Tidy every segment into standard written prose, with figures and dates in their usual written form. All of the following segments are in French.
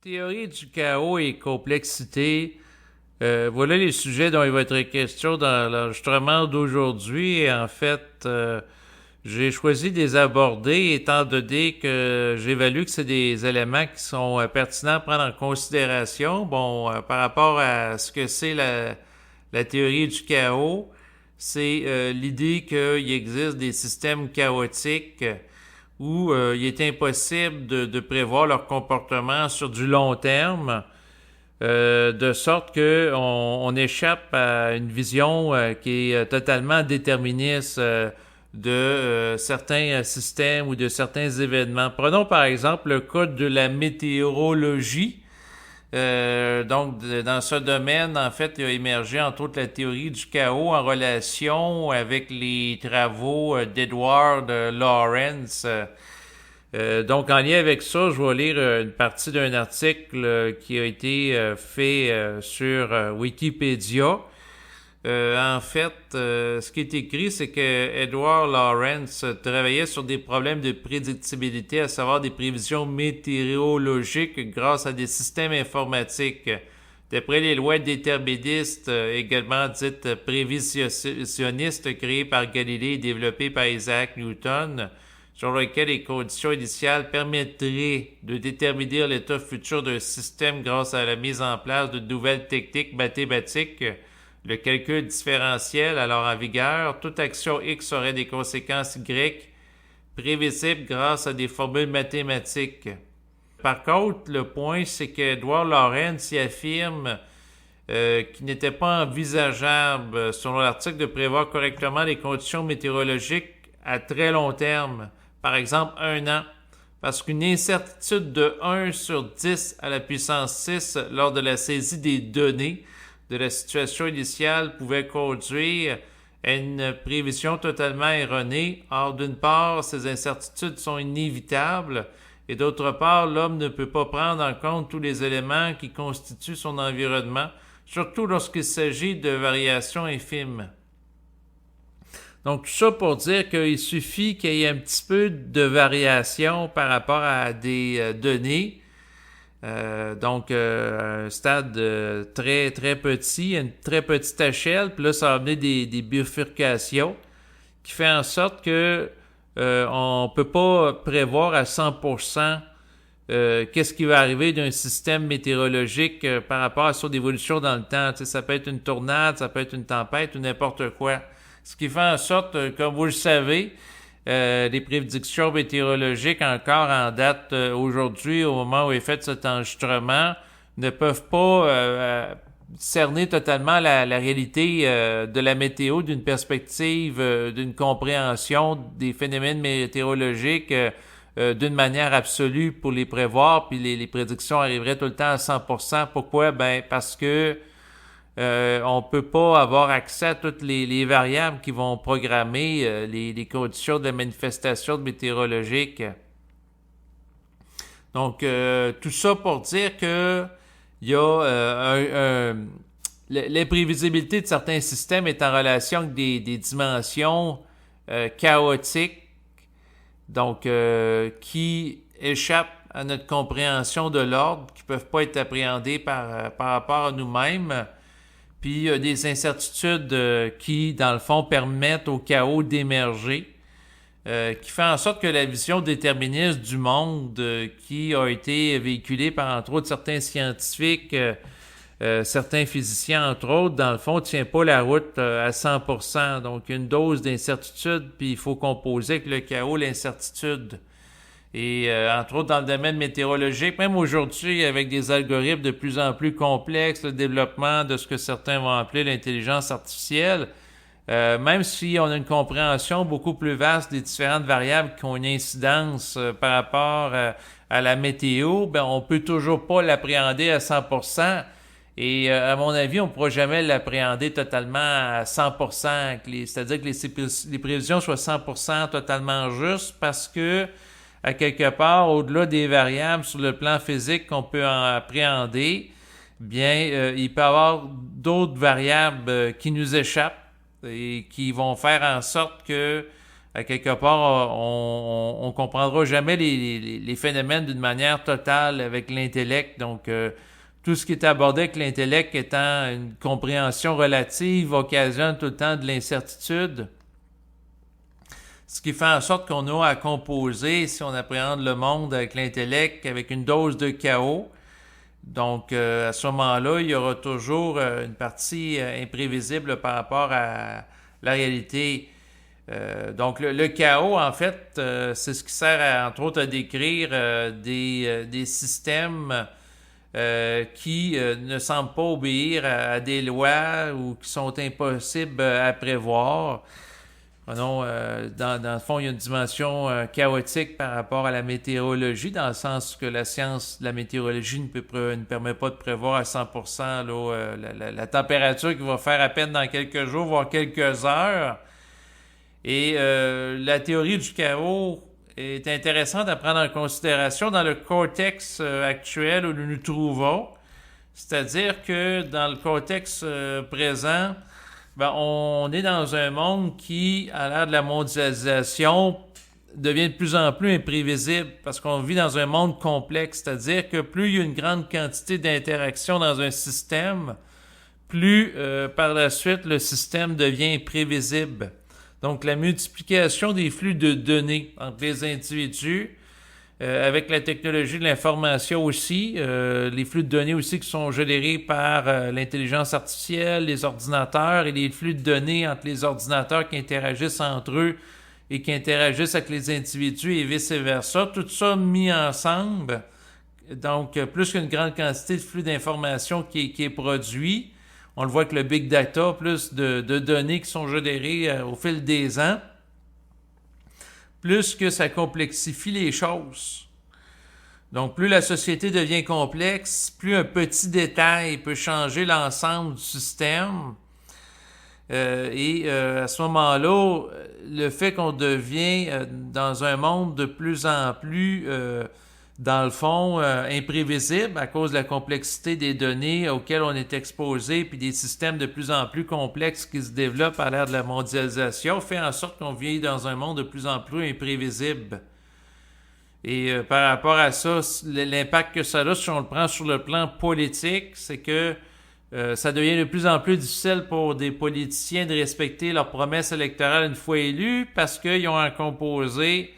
Théorie du chaos et complexité. Voilà les sujets dont il va être question dans l'enregistrement d'aujourd'hui. Et en fait, j'ai choisi de les aborder étant donné que j'évalue que c'est des éléments qui sont pertinents à prendre en considération. Bon, par rapport à ce que c'est la théorie du chaos, c'est l'idée qu'il existe des systèmes chaotiques où il est impossible de prévoir leur comportement sur du long terme, de sorte que on échappe à une vision qui est totalement déterministe certains systèmes ou de certains événements. Prenons par exemple le cas de la météorologie. Dans ce domaine, en fait, il a émergé entre autres la théorie du chaos en relation avec les travaux d'Edward Lawrence. Donc, en lien avec ça, je vais lire une partie d'un article qui a été fait sur Wikipédia. Ce qui est écrit, c'est que Edward Lawrence travaillait sur des problèmes de prédictibilité, à savoir des prévisions météorologiques grâce à des systèmes informatiques. D'après les lois déterministes, également dites prévisionnistes, créées par Galilée et développées par Isaac Newton, sur lesquelles les conditions initiales permettraient de déterminer l'état futur d'un système grâce à la mise en place de nouvelles techniques mathématiques. Le calcul différentiel, alors en vigueur, toute action X aurait des conséquences Y prévisibles grâce à des formules mathématiques. Par contre, le point, c'est que Edward Lawrence y affirme qu'il n'était pas envisageable, selon l'article, de prévoir correctement les conditions météorologiques à très long terme, par exemple 1 an, parce qu'une incertitude de 1 sur 10 à la puissance 6 lors de la saisie des données de la situation initiale pouvait conduire à une prévision totalement erronée. Or, d'une part, ces incertitudes sont inévitables et d'autre part, l'homme ne peut pas prendre en compte tous les éléments qui constituent son environnement, surtout lorsqu'il s'agit de variations infimes. Donc, tout ça pour dire qu'il suffit qu'il y ait un petit peu de variation par rapport à des données. Un stade très, très petit, une très petite échelle, puis là, ça va amener des bifurcations qui fait en sorte que on peut pas prévoir à 100% qu'est-ce qui va arriver d'un système météorologique par rapport à son évolution dans le temps. Tu sais, ça peut être une tornade, ça peut être une tempête ou n'importe quoi. Ce qui fait en sorte, comme vous le savez, les prédictions météorologiques encore en date aujourd'hui, au moment où est fait cet enregistrement, ne peuvent pas cerner totalement la réalité de la météo d'une perspective, d'une compréhension des phénomènes météorologiques d'une manière absolue pour les prévoir, puis les prédictions arriveraient tout le temps à 100%. Pourquoi? Ben parce que on peut pas avoir accès à toutes les variables qui vont programmer les conditions de manifestation météorologique. Donc, tout ça pour dire que il y a l'imprévisibilité de certains systèmes est en relation avec des dimensions chaotiques, donc qui échappent à notre compréhension de l'ordre, qui peuvent pas être appréhendées par rapport à nous-mêmes. Puis il y a des incertitudes qui, dans le fond, permettent au chaos d'émerger, qui fait en sorte que la vision déterministe du monde qui a été véhiculée par, entre autres, certains scientifiques, certains physiciens, entre autres, dans le fond, ne tient pas la route à 100%. Donc, une dose d'incertitude, puis il faut composer avec le chaos l'incertitude. Et entre autres dans le domaine météorologique, même aujourd'hui avec des algorithmes de plus en plus complexes, le développement de ce que certains vont appeler l'intelligence artificielle, même si on a une compréhension beaucoup plus vaste des différentes variables qui ont une incidence par rapport à la météo, ben on peut toujours pas l'appréhender à 100%. Et à mon avis, on ne pourra jamais l'appréhender totalement à 100%, c'est-à-dire que les prévisions soient 100% totalement justes parce que à quelque part, au-delà des variables sur le plan physique qu'on peut en appréhender, bien, il peut y avoir d'autres variables qui nous échappent et qui vont faire en sorte que À quelque part, on comprendra jamais les phénomènes d'une manière totale avec l'intellect. Donc, tout ce qui est abordé avec l'intellect étant une compréhension relative occasionne tout le temps de l'incertitude. Ce qui fait en sorte qu'on a à composer, si on appréhende le monde avec l'intellect, avec une dose de chaos. Donc, à ce moment-là, il y aura toujours une partie imprévisible par rapport à la réalité. Donc, le chaos, en fait, c'est ce qui sert, entre autres, à décrire des systèmes qui ne semblent pas obéir à des lois ou qui sont impossibles à prévoir. Prenons, dans le fond, il y a une dimension chaotique par rapport à la météorologie, dans le sens que la science de la météorologie ne permet pas de prévoir à 100% là, la température qui va faire à peine dans quelques jours, voire quelques heures. Et la théorie du chaos est intéressante à prendre en considération dans le contexte actuel où nous nous trouvons. C'est-à-dire que dans le contexte présent, ben, on est dans un monde qui, à l'ère de la mondialisation, devient de plus en plus imprévisible parce qu'on vit dans un monde complexe. C'est-à-dire que plus il y a une grande quantité d'interactions dans un système, plus par la suite le système devient imprévisible. Donc, la multiplication des flux de données entre les individus, avec la technologie de l'information aussi, les flux de données aussi qui sont générés par l'intelligence artificielle, les ordinateurs et les flux de données entre les ordinateurs qui interagissent entre eux et qui interagissent avec les individus et vice-versa. Tout ça mis ensemble, donc plus qu'une grande quantité de flux d'informations qui est produit. On le voit avec le big data, plus de données qui sont générées au fil des ans, plus que ça complexifie les choses. Donc, plus la société devient complexe, plus un petit détail peut changer l'ensemble du système. À ce moment-là, le fait qu'on devient dans un monde de plus en plus dans le fond, imprévisible à cause de la complexité des données auxquelles on est exposé, puis des systèmes de plus en plus complexes qui se développent à l'ère de la mondialisation, fait en sorte qu'on vit dans un monde de plus en plus imprévisible. Et par rapport à ça, l'impact que ça a, si on le prend sur le plan politique, c'est que ça devient de plus en plus difficile pour des politiciens de respecter leurs promesses électorales une fois élus parce qu'ils ont à composer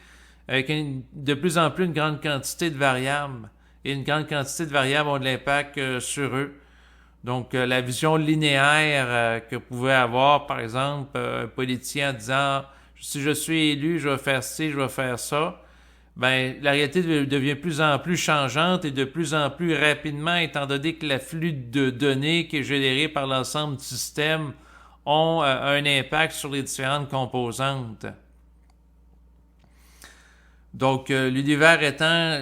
avec de plus en plus une grande quantité de variables. Et une grande quantité de variables ont de l'impact sur eux. Donc, la vision linéaire que pouvait avoir, par exemple, un politicien en disant « Si je suis élu, je vais faire ci, je vais faire ça », ben, la réalité devient de plus en plus changeante et de plus en plus rapidement, étant donné que l'afflux de données qui est généré par l'ensemble du système ont un impact sur les différentes composantes. Donc, l'univers étant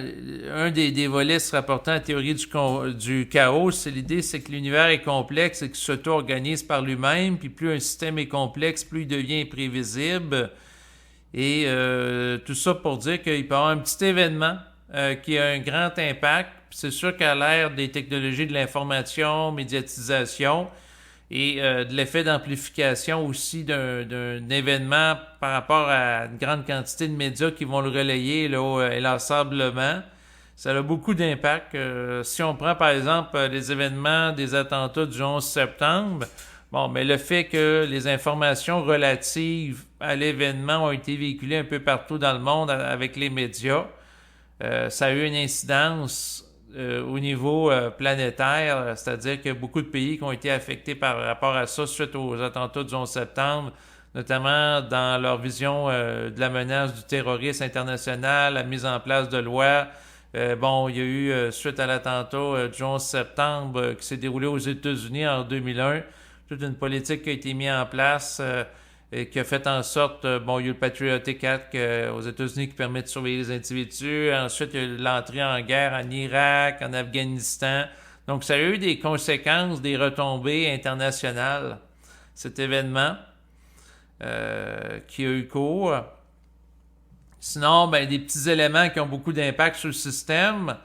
un des volets se rapportant à la théorie du chaos, l'idée c'est que l'univers est complexe et qu'il s'auto-organise par lui-même, puis plus un système est complexe, plus il devient imprévisible. Et tout ça pour dire qu'il peut y avoir un petit événement qui a un grand impact. Puis c'est sûr qu'à l'ère des technologies de l'information, médiatisation, et de l'effet d'amplification aussi d'un événement par rapport à une grande quantité de médias qui vont le relayer là, inlassablement. Ça a beaucoup d'impact. Si on prend par exemple les événements des attentats du 11 septembre, bon, mais le fait que les informations relatives à l'événement ont été véhiculées un peu partout dans le monde avec les médias, ça a eu une incidence au niveau planétaire, c'est-à-dire que beaucoup de pays qui ont été affectés par rapport à ça suite aux attentats du 11 septembre, notamment dans leur vision de la menace du terrorisme international, la mise en place de lois. Bon, il y a eu, suite à l'attentat du 11 septembre qui s'est déroulé aux États-Unis en 2001, toute une politique qui a été mise en place et qui a fait en sorte, bon, il y a eu le Patriot Act aux États-Unis qui permet de surveiller les individus. Ensuite, il y a eu l'entrée en guerre en Irak, en Afghanistan. Donc, ça a eu des conséquences, des retombées internationales, cet événement qui a eu cours. Sinon, ben, des petits éléments qui ont beaucoup d'impact sur le système.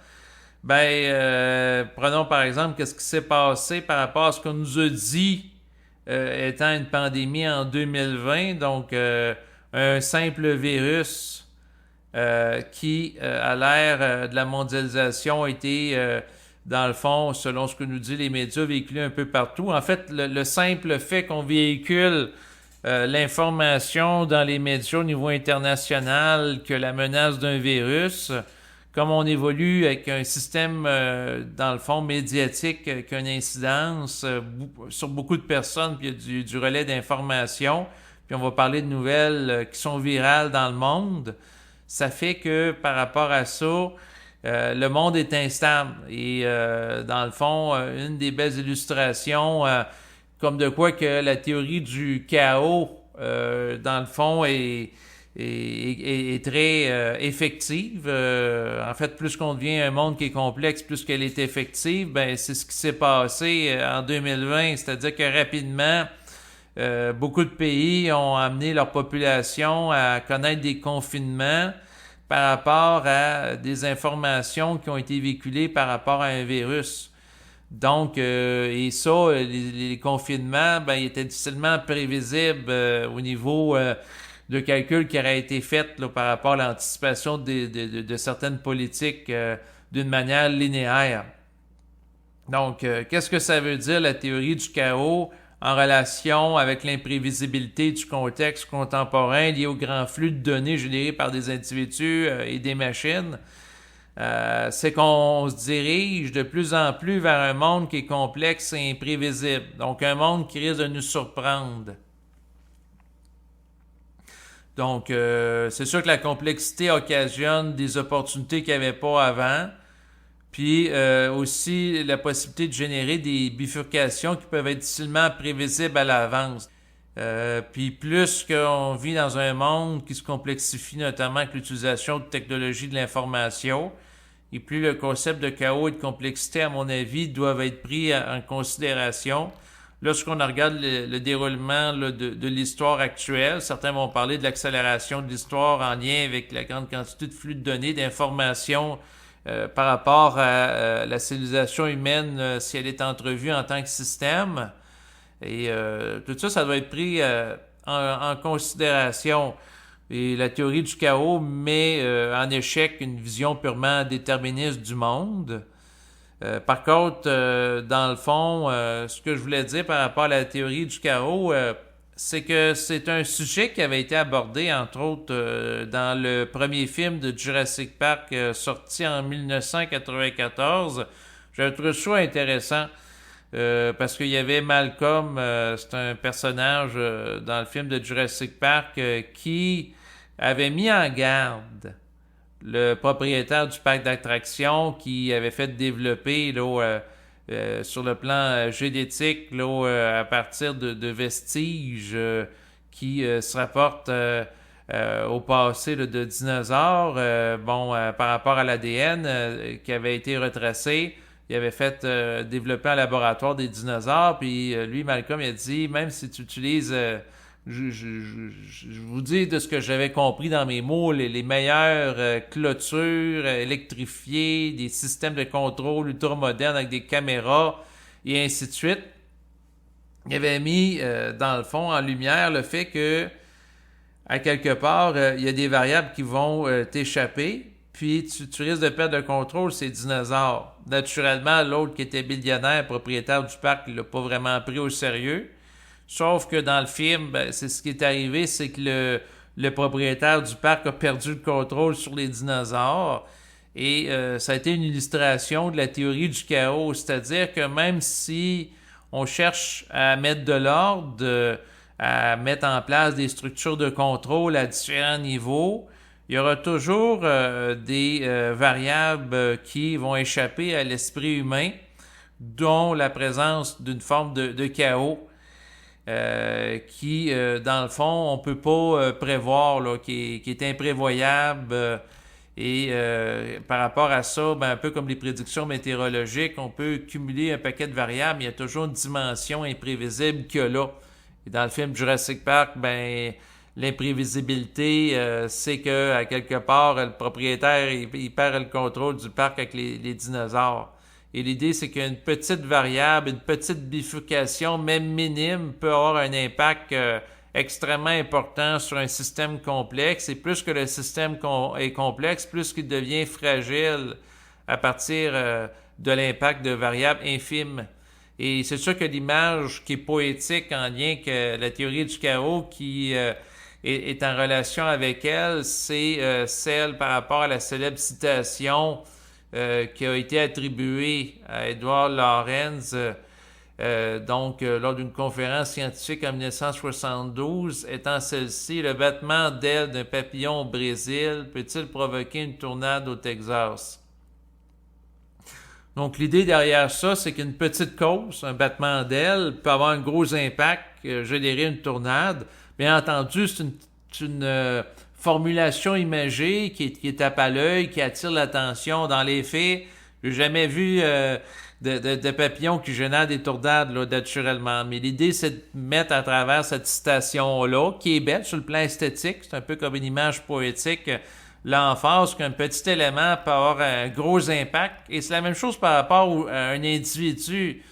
Ben, prenons par exemple qu'est-ce qui s'est passé par rapport à ce qu'on nous a dit étant une pandémie en 2020. Donc, un simple virus qui, à l'ère de la mondialisation, a été, dans le fond, selon ce que nous disent les médias, véhiculé un peu partout. En fait, le simple fait qu'on véhicule l'information dans les médias au niveau international que la menace d'un virus, comme on évolue avec un système, dans le fond, médiatique qui a une incidence sur beaucoup de personnes, puis il y a du relais d'information, puis on va parler de nouvelles qui sont virales dans le monde, ça fait que par rapport à ça, le monde est instable. Et dans le fond, une des belles illustrations, comme de quoi que la théorie du chaos, dans le fond, est très effective. En fait, plus qu'on devient un monde qui est complexe, plus qu'elle est effective, ben c'est ce qui s'est passé en 2020. C'est-à-dire que rapidement, beaucoup de pays ont amené leur population à connaître des confinements par rapport à des informations qui ont été véhiculées par rapport à un virus. Donc, et ça, les confinements, ben, ils étaient difficilement prévisibles au niveau de calcul qui aurait été fait là, par rapport à l'anticipation de certaines politiques d'une manière linéaire. Donc, qu'est-ce que ça veut dire la théorie du chaos en relation avec l'imprévisibilité du contexte contemporain lié au grand flux de données générés par des individus et des machines? C'est qu'on se dirige de plus en plus vers un monde qui est complexe et imprévisible. Donc, un monde qui risque de nous surprendre. Donc, c'est sûr que la complexité occasionne des opportunités qu'il n'y avait pas avant. Puis aussi la possibilité de générer des bifurcations qui peuvent être difficilement prévisibles à l'avance. Puis plus qu'on vit dans un monde qui se complexifie notamment avec l'utilisation de technologies de l'information, et plus le concept de chaos et de complexité, à mon avis, doivent être pris en considération. Lorsqu'on regarde le déroulement là, de l'histoire actuelle, certains vont parler de l'accélération de l'histoire en lien avec la grande quantité de flux de données, d'informations par rapport à la civilisation humaine si elle est entrevue en tant que système. Et tout ça, ça doit être pris en considération. Et la théorie du chaos met en échec une vision purement déterministe du monde. Par contre, dans le fond, ce que je voulais dire par rapport à la théorie du chaos, c'est que c'est un sujet qui avait été abordé, entre autres, dans le premier film de Jurassic Park sorti en 1994. J'ai trouvé ça intéressant parce qu'il y avait Malcolm, c'est un personnage dans le film de Jurassic Park qui avait mis en garde le propriétaire du parc d'attractions qui avait fait développer là, sur le plan génétique là, à partir de vestiges qui se rapportent au passé là, de dinosaures. Par rapport à l'ADN qui avait été retracé, il avait fait développer en laboratoire des dinosaures. Puis lui, Malcolm, il a dit, même si tu utilises... Je vous dis de ce que j'avais compris dans mes mots, les meilleures clôtures électrifiées, des systèmes de contrôle ultra modernes avec des caméras et ainsi de suite. Il avait mis dans le fond en lumière le fait que à quelque part il y a des variables qui vont t'échapper, puis tu risques de perdre le contrôle ces dinosaures. Naturellement, l'autre qui était millionnaire, propriétaire du parc, il l'a pas vraiment pris au sérieux. Sauf que dans le film, ben, c'est ce qui est arrivé, c'est que le propriétaire du parc a perdu le contrôle sur les dinosaures. Et ça a été une illustration de la théorie du chaos. C'est-à-dire que même si on cherche à mettre de l'ordre, à mettre en place des structures de contrôle à différents niveaux, il y aura toujours des variables qui vont échapper à l'esprit humain, dont la présence d'une forme de chaos. Qui, dans le fond, on peut pas prévoir, là, qui est imprévoyable. Et par rapport à ça, ben, un peu comme les prédictions météorologiques, on peut cumuler un paquet de variables, mais il y a toujours une dimension imprévisible qu'il y a là. Et dans le film Jurassic Park, ben, l'imprévisibilité, c'est que à quelque part, le propriétaire, il perd le contrôle du parc avec les dinosaures. Et l'idée, c'est qu'une petite variable, une petite bifurcation, même minime, peut avoir un impact extrêmement important sur un système complexe, et plus que le système est complexe, plus qu'il devient fragile à partir de l'impact de variables infimes. Et c'est sûr que l'image qui est poétique en lien avec la théorie du chaos qui est en relation avec elle, c'est celle par rapport à la célèbre citation qui a été attribuée à Edward Lorenz lors d'une conférence scientifique en 1972, étant celle-ci: le battement d'ailes d'un papillon au Brésil peut-il provoquer une tornade au Texas? Donc, l'idée derrière ça, c'est qu'une petite cause, un battement d'ailes, peut avoir un gros impact, générer une tornade. Bien entendu, c'est une formulation imagée qui est tape à l'œil, qui attire l'attention. Dans les faits, j'ai jamais vu de papillons qui génèrent des tornades là, naturellement. Mais l'idée, c'est de mettre à travers cette citation-là, qui est belle sur le plan esthétique, c'est un peu comme une image poétique, l'emphase qu'un petit élément peut avoir un gros impact. Et c'est la même chose par rapport à un individu.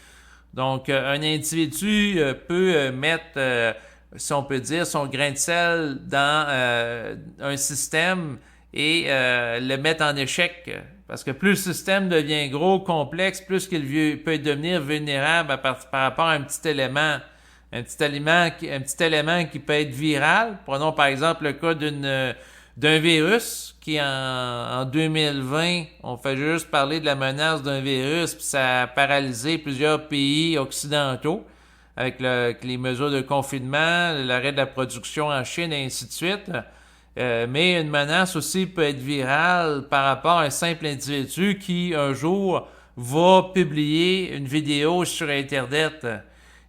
Donc, un individu peut mettre, si on peut dire, son grain de sel dans un système et le mettre en échec. Parce que plus le système devient gros, complexe, plus qu'il peut devenir vulnérable par rapport à un petit élément. Un petit élément qui peut être viral. Prenons par exemple le cas d'un virus qui en 2020, on fait juste parler de la menace d'un virus, puis ça a paralysé plusieurs pays occidentaux avec les mesures de confinement, l'arrêt de la production en Chine et ainsi de suite. Mais une menace aussi peut être virale par rapport à un simple individu qui un jour va publier une vidéo sur Internet.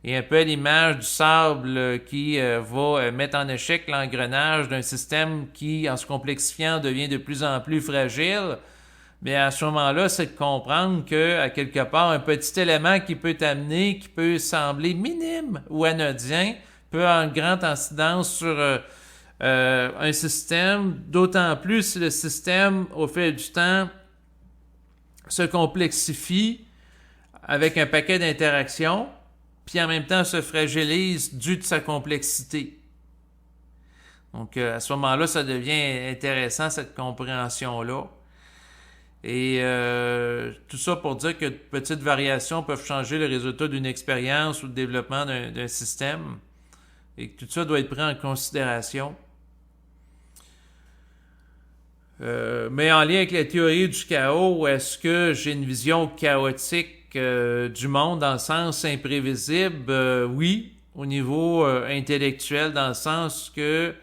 Et un peu à l'image du sable qui va mettre en échec l'engrenage d'un système qui, en se complexifiant, devient de plus en plus fragile. Mais à ce moment-là, c'est de comprendre que, à quelque part, un petit élément qui peut t'amener, qui peut sembler minime ou anodin, peut avoir une grande incidence sur un système, d'autant plus si le système, au fil du temps, se complexifie avec un paquet d'interactions, puis en même temps se fragilise dû de sa complexité. Donc, à ce moment-là, ça devient intéressant, cette compréhension-là. Et tout ça pour dire que de petites variations peuvent changer le résultat d'une expérience ou le développement d'un système. Et que tout ça doit être pris en considération. Mais en lien avec la théorie du chaos, est-ce que j'ai une vision chaotique du monde dans le sens imprévisible? Oui, au niveau intellectuel, dans le sens que,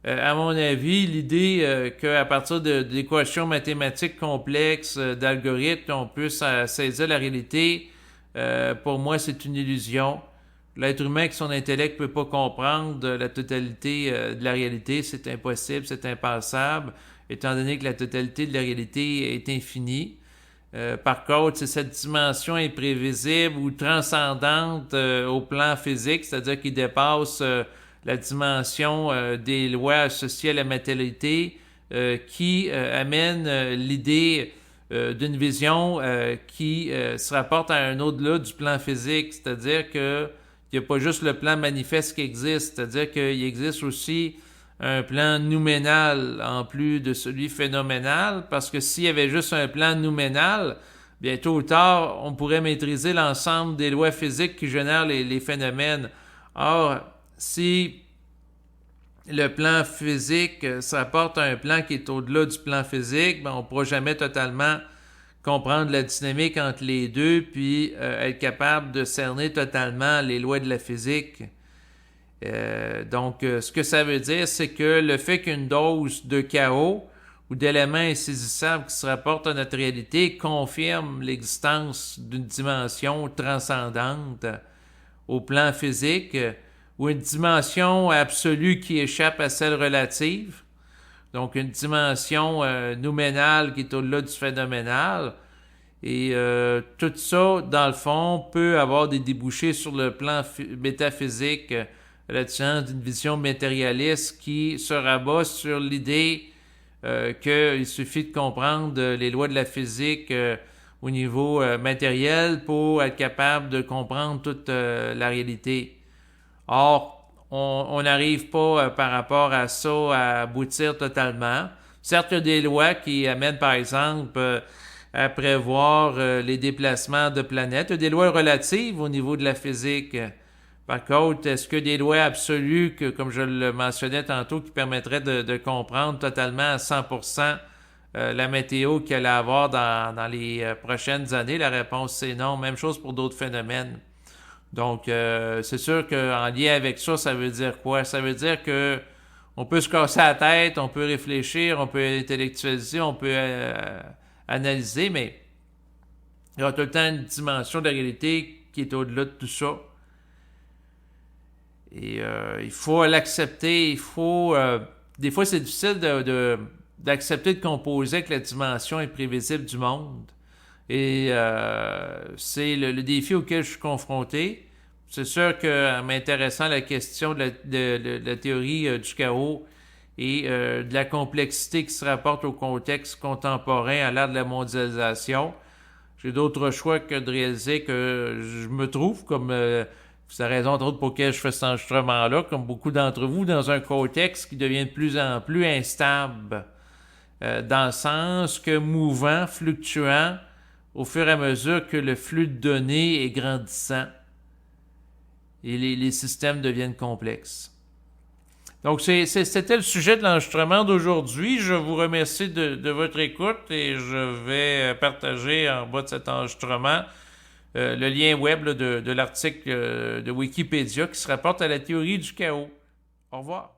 à mon avis, l'idée qu'à partir d'équations mathématiques complexes, d'algorithmes, on puisse saisir la réalité, pour moi, c'est une illusion. L'être humain, avec son intellect, ne peut pas comprendre la totalité de la réalité. C'est impossible, c'est impensable, étant donné que la totalité de la réalité est infinie. Par contre, c'est cette dimension imprévisible ou transcendante au plan physique, c'est-à-dire qui dépasse la dimension des lois associées à la matérialité, qui amène l'idée d'une vision qui se rapporte à un au-delà du plan physique, c'est-à-dire que il n'y a pas juste le plan manifeste qui existe, c'est-à-dire qu'il existe aussi un plan nouménal en plus de celui phénoménal, parce que s'il y avait juste un plan nouménal, bien tôt ou tard, on pourrait maîtriser l'ensemble des lois physiques qui génèrent les phénomènes. Or, si le plan physique se rapporte à un plan qui est au-delà du plan physique, ben on ne pourra jamais totalement comprendre la dynamique entre les deux, puis être capable de cerner totalement les lois de la physique. Donc, ce que ça veut dire, c'est que le fait qu'une dose de chaos ou d'éléments insaisissables qui se rapportent à notre réalité confirme l'existence d'une dimension transcendante au plan physique ou une dimension absolue qui échappe à celle relative. Donc, une dimension nouménale qui est au-delà du phénoménal. Et tout ça, dans le fond, peut avoir des débouchés sur le plan métaphysique, à la différence d'une vision matérialiste qui se rabat sur l'idée qu'il suffit de comprendre les lois de la physique au niveau matériel pour être capable de comprendre toute la réalité. Or, on n'arrive pas par rapport à ça à aboutir totalement. Certes, il y a des lois qui amènent, par exemple, à prévoir les déplacements de planètes. Il y a des lois relatives au niveau de la physique. Par contre, est-ce que des lois absolues, comme je le mentionnais tantôt, qui permettraient de comprendre totalement à 100% la météo qu'il allait avoir dans les prochaines années? La réponse, c'est non. Même chose pour d'autres phénomènes. Donc, c'est sûr qu'en lien avec ça, ça veut dire quoi? Ça veut dire que on peut se casser la tête, on peut réfléchir, on peut intellectualiser, on peut analyser, mais il y a tout le temps une dimension de la réalité qui est au-delà de tout ça. Et il faut l'accepter, des fois, c'est difficile d'accepter de composer avec la dimension imprévisible du monde. Et c'est le défi auquel je suis confronté. C'est sûr qu'en m'intéressant à la question de la théorie du chaos et de la complexité qui se rapporte au contexte contemporain à l'ère de la mondialisation, j'ai d'autres choix que de réaliser que je me trouve comme... c'est la raison, entre autres, pour laquelle je fais cet enregistrement-là, comme beaucoup d'entre vous, dans un contexte qui devient de plus en plus instable, dans le sens que mouvant, fluctuant, au fur et à mesure que le flux de données est grandissant et les systèmes deviennent complexes. Donc, c'était le sujet de l'enregistrement d'aujourd'hui. Je vous remercie de votre écoute et je vais partager en bas de cet enregistrement le lien web de l'article de Wikipédia qui se rapporte à la théorie du chaos. Au revoir.